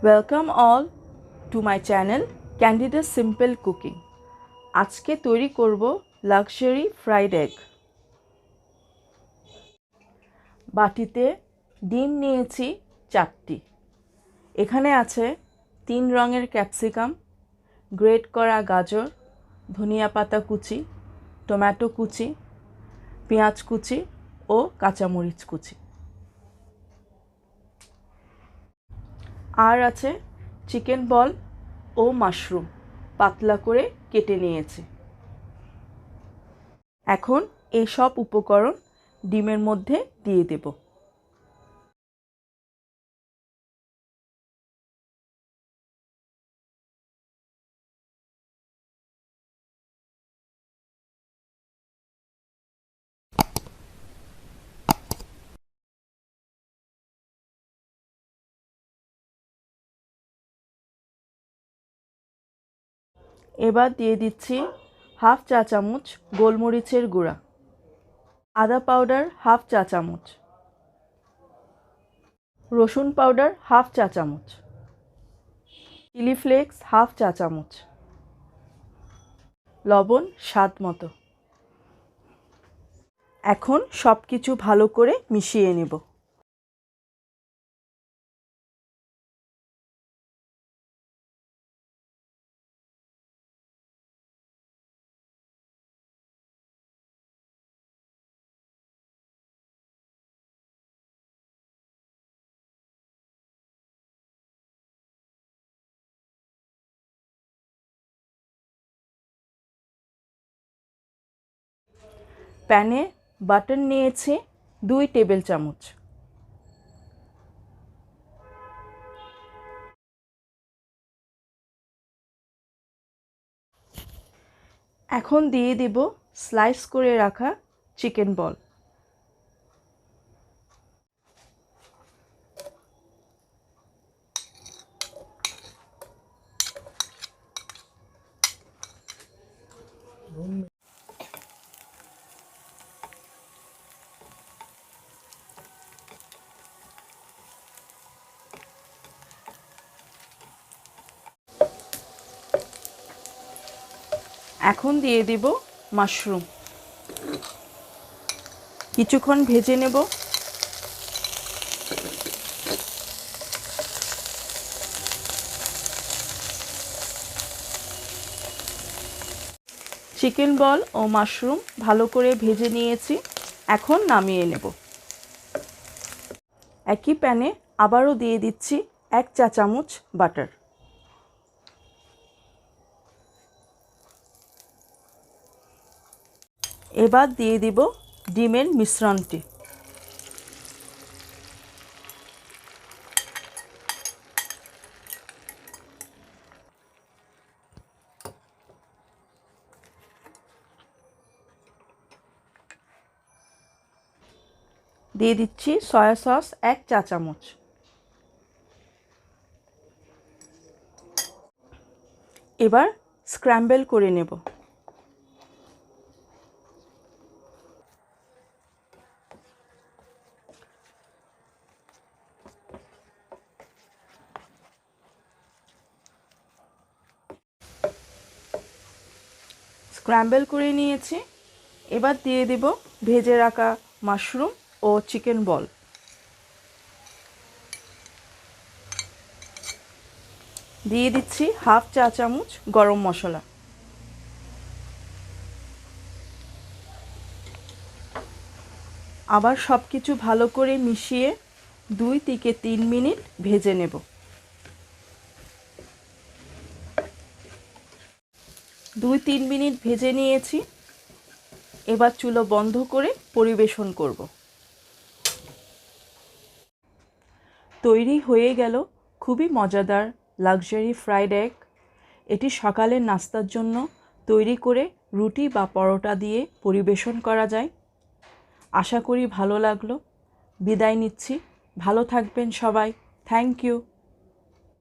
Welcome all to my channel Candida Simple Cooking. আজকে তৈরি করব লাক্সারি ফ্রাইড এগ। বাটিতে ডিম নিয়েছি 4টি। এখানে আছে 3 রঙের ক্যাপসিকাম, গ্রেট করা গাজর, ধনিয়া পাতা কুচি, টমেটো কুচি, পেঁয়াজ কুচি ও কাঁচামরিচ কুচি। আর আছে চিকেন বল ও মাশরুম পাতলা করে কেটে নিয়েছি। এখন এই সব উপকরণ ডিমের মধ্যে দিয়ে দেব। এবার দিয়ে দিচ্ছি হাফ চা চামচ গোলমরিচের গুঁড়া, আদা পাউডার হাফ চা চামচ, রসুন পাউডার হাফ চা চামচ, চিলি ফ্লেক্স হাফ চা চামচ, লবণ স্বাদ মতো। এখন সব কিছু ভালো করে মিশিয়ে নেব। প্যানে বাটার নিয়েছি 2 টেবিল চামচ। এখন দিয়ে দেব স্লাইস করে রাখা চিকেন বল। এখন দিয়ে দেব মাশরুম, কিছুক্ষণ ভেজে নেব। চিকেন বল ও মাশরুম ভালো করে ভেজে নিয়েছি, এখন নামিয়ে নেব। একই প্যানে আবারও দিয়ে দিচ্ছি 1 চা চামচ বাটার। এবার দিয়ে দিব ডিমের মিশ্রণটি। দিয়ে দিচ্ছি সয়া সস 1 চা চামচ। এবার স্ক্র্যাম্বল করে নেব। স্ক্র্যাম্বল করে নিয়েছি। এবার দিয়ে দেব ভেজে রাখা মাশরুম ও চিকেন বল। দিয়ে দিচ্ছি হাফ চা চামচ গরম মশলা। আবার সব কিছু ভালো করে মিশিয়ে 2 থেকে 3 মিনিট ভেজে নেব। 2-3 মিনিট ভেজে নিয়েছি। এবার চুলো বন্ধ করে পরিবেশন করব। তৈরি হয়ে গেল খুবই মজাদার লাক্সারি ফ্রাইড এগ। এটি সকালের নাস্তার জন্য তৈরি করে রুটি বা পরোটা দিয়ে পরিবেশন করা যায়। আশা করি ভালো লাগলো। বিদায় নিচ্ছি। ভালো থাকবেন সবাই। Thank you.